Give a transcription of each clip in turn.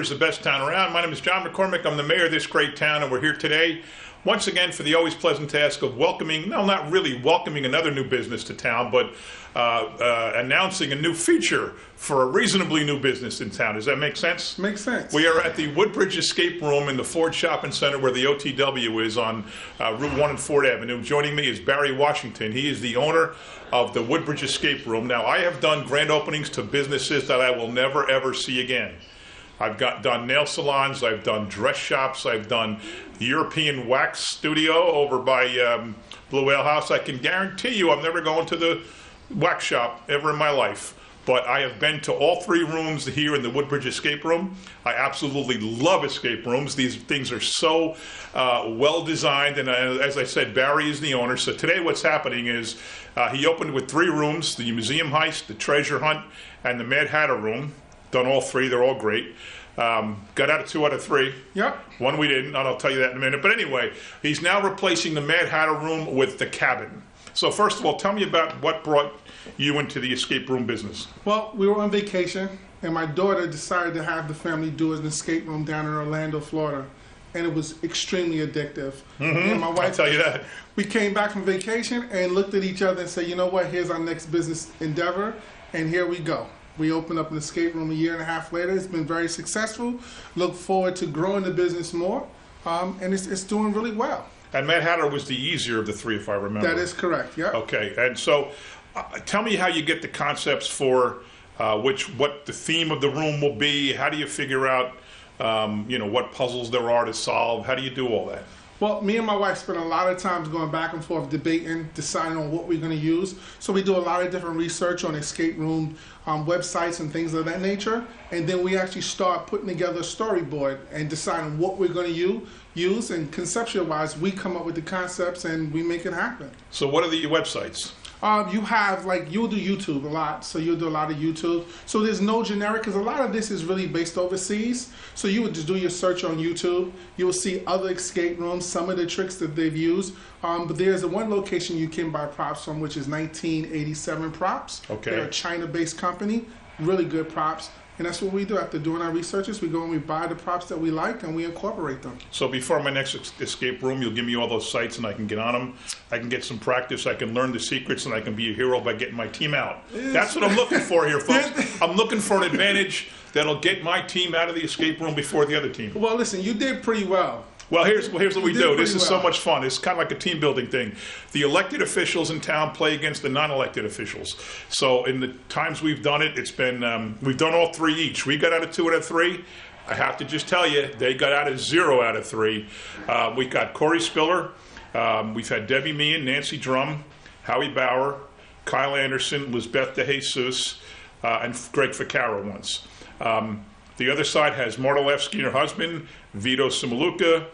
Woodbridge, the best town around. My name is John McCormick. I'm the mayor of this great town, and we're here today once again for the always pleasant task of welcoming, no, not really welcoming another new business to town, but announcing a new feature for a reasonably new business in town. Does that make sense? Makes sense. We are at the Woodbridge Escape Room in the Ford Shopping Center where the OTW is on Route 1 and Ford Avenue. Joining me is Barry Washington. He is the owner of the Woodbridge Escape Room. Now, I have done grand openings to businesses that I will never, ever see again. I've done nail salons, I've done dress shops, I've done European wax studio over by Blue Ale House. I can guarantee you I'm never going to the wax shop ever in my life. But I have been to all three rooms here in the Woodbridge Escape Room. I absolutely love escape rooms. These things are so well designed, and as I said, Barry is the owner. So today what's happening is he opened with three rooms: the Museum Heist, the Treasure Hunt, and the Mad Hatter Room. Done all three, they're all great. Got out of 2 out of 3. Yep. One we didn't, and I'll tell you that in a minute. But anyway, he's now replacing the Mad Hatter Room with the Cabin. So first of all, tell me about what brought you into the escape room business. Well, we were on vacation, and my daughter decided to have the family do an escape room down in Orlando, Florida. And it was extremely addictive. Mm-hmm. And my wife, I'll tell you that. We came back from vacation and looked at each other and said, you know what, here's our next business endeavor, and here we go. We opened up an escape room a year and a half later. It's been very successful. Look forward to growing the business more, and it's doing really well. And Mad Hatter was the easier of the three, if I remember. That is correct, yeah. Okay, and so tell me how you get the concepts for what the theme of the room will be. How do you figure out, what puzzles there are to solve? How do you do all that? Well, me and my wife spend a lot of times going back and forth, debating, deciding on what we're going to use. So we do a lot of different research on escape room websites and things of that nature. And then we actually start putting together a storyboard and deciding what we're going to use. And conceptual-wise, we come up with the concepts and we make it happen. So what are the websites? You have, you'll do YouTube a lot, so you'll do a lot of YouTube. So there's no generic, because a lot of this is really based overseas. So you would just do your search on YouTube. You'll see other escape rooms, some of the tricks that they've used. But there's a one location you can buy props from, which is 1987 Props. Okay. They're a China-based company, really good props. And that's what we do. After doing our researches, we go and we buy the props that we like and we incorporate them. So before my next escape room, you'll give me all those sites and I can get on them. I can get some practice. I can learn the secrets and I can be a hero by getting my team out. That's what I'm looking for here, folks. I'm looking for an advantage that'll get my team out of the escape room before the other team. Well, listen, you did pretty well. Well, here's what we do. This is so much fun. It's kind of like a team building thing. The elected officials in town play against the non-elected officials. So in the times we've done it, it's been, we've done all three each. We got out of 2 out of 3. I have to just tell you, they got out of 0 out of 3. We got Corey Spiller. We've had Debbie Meehan, Nancy Drum, Howie Bauer, Kyle Anderson, Lizbeth DeJesus, and Greg Ficarra once. The other side has Marta Lefsky and her husband, Vito Simaluka,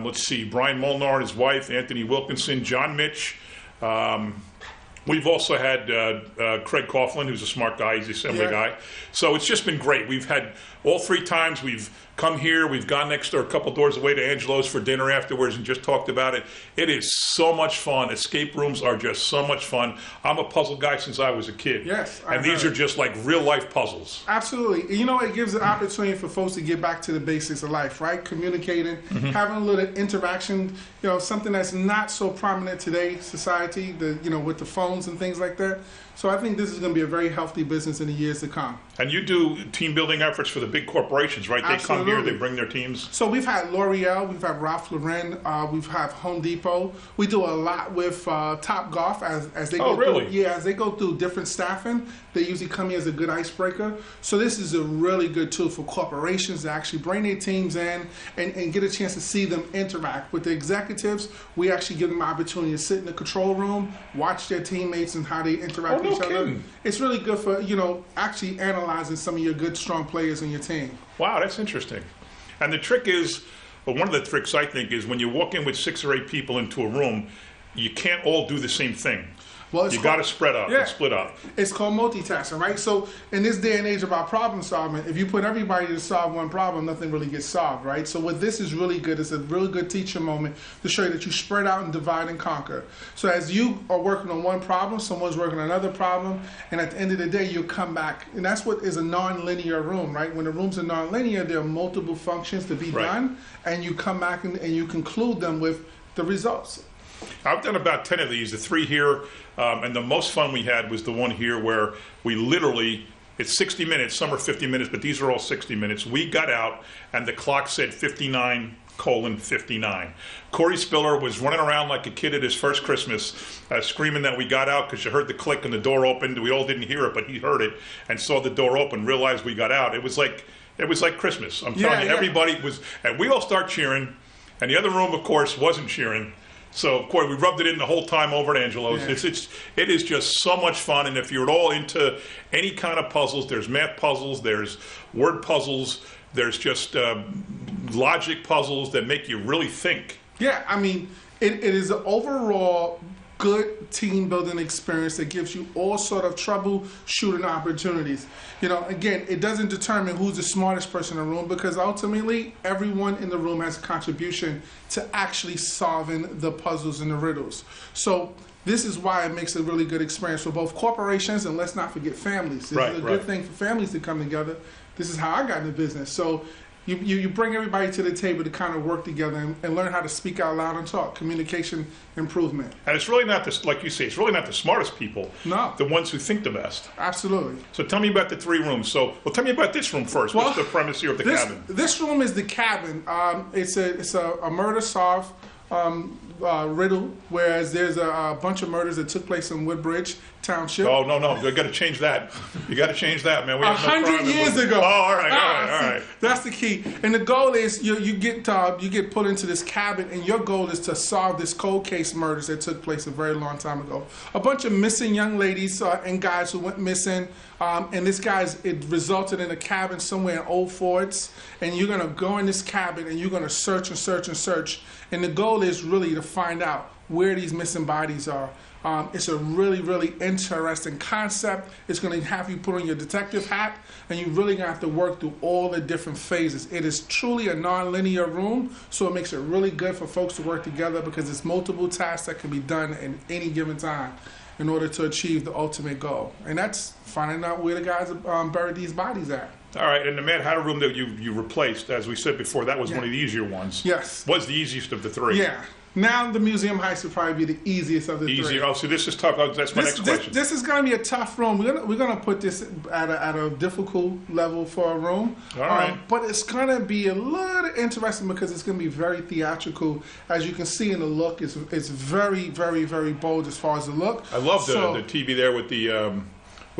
let's see, Brian Molnar and his wife, Anthony Wilkinson, John Mitch. We've also had Craig Coughlin, who's a smart guy, he's the assembly guy. So it's just been great. We've had all 3 times we've come here, we've gone next door, a couple doors away to Angelo's for dinner afterwards and just talked about it. It is so much fun. Escape rooms are just so much fun. I'm a puzzle guy since I was a kid. Yes. And these are just like real life puzzles. Absolutely. You know, it gives an opportunity for folks to get back to the basics of life, right? Communicating, having a little interaction, something that's not so prominent today, society, with the phones and things like that. So I think this is going to be a very healthy business in the years to come. And you do team building efforts for the big corporations, right? They Absolutely. come here, they bring their teams. So we've had L'Oreal, we've had Ralph Lauren, we've had Home Depot. We do a lot with Top Golf as they go really? through. Yeah, as they go through different staffing, they usually come here as a good icebreaker. So this is a really good tool for corporations to actually bring their teams in and get a chance to see them interact with the executives. We actually give them an opportunity to sit in the control room, watch their teammates and how they interact with each other. It's really good for, actually analyzing some of your good, strong players in your team. Wow, that's interesting. And the trick is, one of the tricks I think is when you walk in with 6 or 8 people into a room, you can't all do the same thing. Well, you got to spread up and split up. It's called multitasking, right? So in this day and age about problem solving, if you put everybody to solve one problem, nothing really gets solved, right? So what this is really good, it's a really good teacher moment to show you that you spread out and divide and conquer. So as you are working on one problem, someone's working on another problem, and at the end of the day, you'll come back. And that's what is a non-linear room, right? When the rooms are non-linear, there are multiple functions to be done, and you come back and you conclude them with the results. I've done about 10 of these, the 3 here, and the most fun we had was the one here where we literally, it's 60 minutes, some are 50 minutes, but these are all 60 minutes. We got out and the clock said 59:59. Corey Spiller was running around like a kid at his first Christmas, screaming that we got out because you heard the click and the door opened. We all didn't hear it, but he heard it and saw the door open, realized we got out. It was like Christmas. I'm telling you, everybody was, and we all start cheering, and the other room, of course, wasn't cheering. So, of course, we rubbed it in the whole time over at Angelo's. Yeah. It is just so much fun, and if you're at all into any kind of puzzles, there's math puzzles, there's word puzzles, there's just logic puzzles that make you really think. Yeah, I mean, it is an overall good team building experience that gives you all sort of troubleshooting opportunities. You know, again, it doesn't determine who's the smartest person in the room, because ultimately everyone in the room has a contribution to actually solving the puzzles and the riddles. So this is why it makes a really good experience for both corporations, and let's not forget families. This is a good thing for families to come together. This is how I got into business. So you bring everybody to the table to kind of work together and learn how to speak out loud and talk. Communication improvement. And it's really not this, like you say, it's really not the smartest people. No. The ones who think the best. Absolutely. So tell me about the 3 rooms. Well, tell me about this room first. What's the premise here of the cabin? This room is the cabin. It's a murder solved riddle, whereas there's a bunch of murders that took place in Woodbridge Township. Oh, no. You got to change that. You got to change that, man. We have 100 years ago. Oh, all right. That's the key. And the goal is you get put into this cabin, and your goal is to solve this cold case murders that took place a very long time ago. A bunch of missing young ladies and guys who went missing. And it resulted in a cabin somewhere in Old Forts, and you're gonna go in this cabin and you're gonna search and search and search. And the goal is really to find out where these missing bodies are. It's a really, really interesting concept. It's going to have you put on your detective hat, and you're really going to have to work through all the different phases. It is truly a non-linear room, so it makes it really good for folks to work together, because it's multiple tasks that can be done in any given time in order to achieve the ultimate goal. And that's finding out where the guys buried these bodies at. All right, and the Mad Hatter room that you replaced, as we said before, that was one of the easier ones. Yes. Was the easiest of the 3. Yeah. Now the museum heist would probably be the easiest of the 3. Oh, so this is tough. That's my next question. This is going to be a tough room. We're gonna put this at a difficult level for a room. All right. But it's going to be a little interesting because it's going to be very theatrical. As you can see in the look, it's very, very, very bold as far as the look. I love the TV there with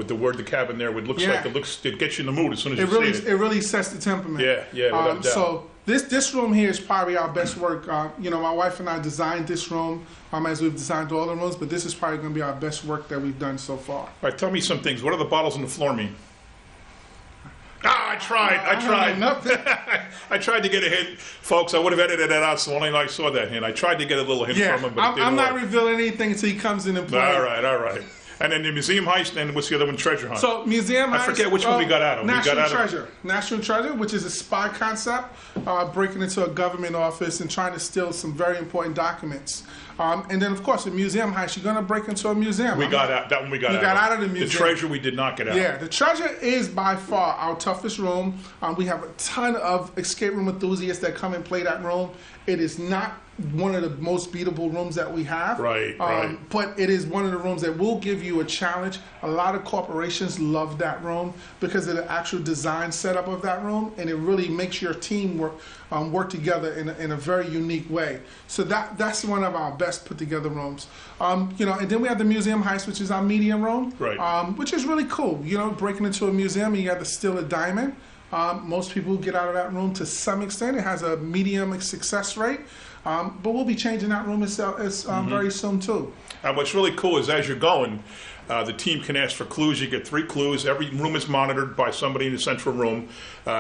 the word "the cabin" there. It looks like it gets you in the mood as soon as you see it. It really sets the temperament. Yeah, without doubt. So this room here is probably our best work. My wife and I designed this room as we've designed all the rooms, but this is probably going to be our best work that we've done so far. All right, tell me some things. What do the bottles on the floor mean? I tried. I tried to get a hint, folks. I would have edited that out, so only I saw that hint. I tried to get a little hint from him, but it didn't I'm not work. Revealing anything until he comes in and plays. All right. And then the museum heist, and what's the other one? Treasure hunt. So museum heist. I forget which one we got out of. National Treasure, which is a spy concept, breaking into a government office and trying to steal some very important documents. And then, of course, the museum heist, you're going to break into a museum. We got out. That one we got out. We got out of the museum. The treasure we did not get out. Yeah, the treasure is by far our toughest room. We have a ton of escape room enthusiasts that come and play that room. It is not one of the most beatable rooms that we have. Right. But it is one of the rooms that will give you a challenge. A lot of corporations love that room because of the actual design setup of that room, and it really makes your team work together in a very unique way. So that's one of our best put together rooms. And then we have the museum heist, which is our medium room. Right. Which is really cool. Breaking into a museum and you have to steal a diamond. Most people get out of that room to some extent. It has a medium success rate, but we'll be changing that room very soon too. What's really cool is as you're going, the team can ask for clues. You get 3 clues. Every room is monitored by somebody in the central room,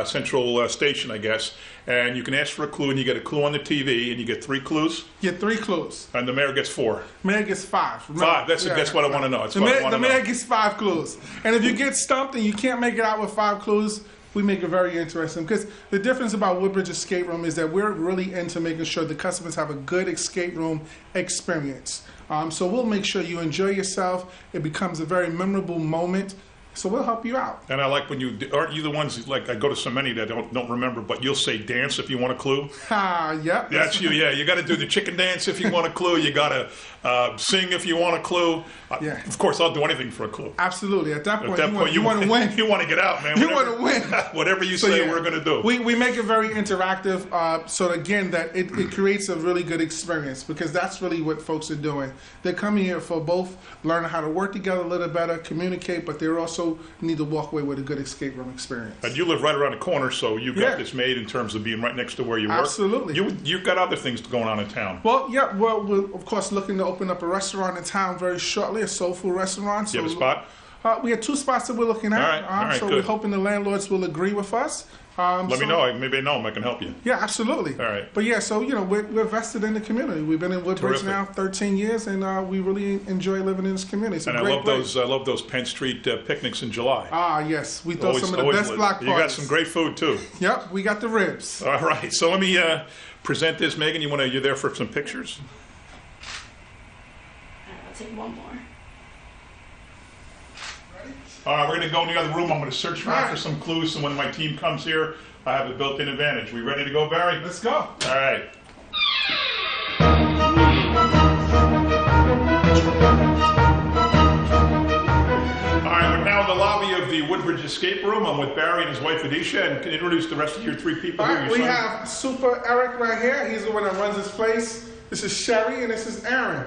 central station, I guess. And you can ask for a clue, and you get a clue on the TV, and you get 3 clues. You get 3 clues. And the mayor gets 4. Mayor gets 5. Remember? 5. That's what I want to know. The mayor gets 5 clues. And if you get stumped and you can't make it out with 5 clues, we make it very interesting, because the difference about Woodbridge Escape Room is that we're really into making sure the customers have a good escape room experience. So we'll make sure you enjoy yourself. It becomes a very memorable moment. So we'll help you out. And I like when aren't you the ones, like I go to so many that I don't remember, but you'll say dance if you want a clue? Yep. That's you, yeah. You got to do the chicken dance if you want a clue. You got to sing if you want a clue. Yeah. Of course, I'll do anything for a clue. Absolutely. At that point, you want to win. You want to get out, man. You want to win. Whatever you say, we're going to do. We make it very interactive, so again, that it creates a really good experience, because that's really what folks are doing. They're coming here for both learning how to work together a little better, communicate, but they're also need to walk away with a good escape room experience. And you live right around the corner, so you got this made in terms of being right next to where you work. Absolutely. You've got other things going on in town. Well, yeah. Well, we're of course looking to open up a restaurant in town very shortly, a soul food restaurant. So you have a spot? We have 2 spots that we're looking at. All right, so good. we're hoping the landlords will agree with us. Let me know. Maybe I know them. I can help you. Yeah, absolutely. All right. But yeah, so we're vested in the community. We've been in Woodbridge now 13 years, and we really enjoy living in this community. It's and I love those Penn Street picnics in July. Yes, we throw some of the best block parties. You got some great food too. Yep, we got the ribs. All right. So let me present this, Megan. You there for some pictures? I'll take one more. All right, we're going to go in the other room. I'm going to search around for some clues, so when my team comes here, I have a built-in advantage. We ready to go, Barry? Let's go. All right. All right, we're now in the lobby of the Woodbridge Escape Room. I'm with Barry and his wife, Adisha, and can you introduce the rest of your 3 people All here? right, we have Super Eric right here. He's the one that runs this place. This is Sherry, and this is Aaron.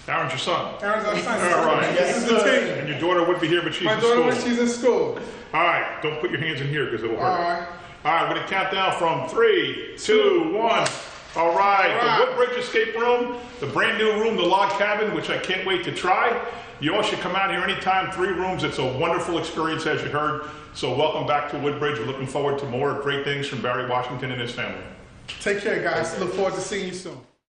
Aaron's your son. Aaron's our son. All right. This is the team. And your daughter would be here, but she's in school. My daughter, she's in school. All right. Don't put your hands in here because it'll hurt. All right. All right. We're going to count down from 3, 2, 1. All right. The Woodbridge Escape Room, the brand new room, the log cabin, which I can't wait to try. You all should come out here anytime. 3 rooms. It's a wonderful experience, as you heard. So welcome back to Woodbridge. We're looking forward to more great things from Barry Washington and his family. Take care, guys. Look forward to seeing you soon.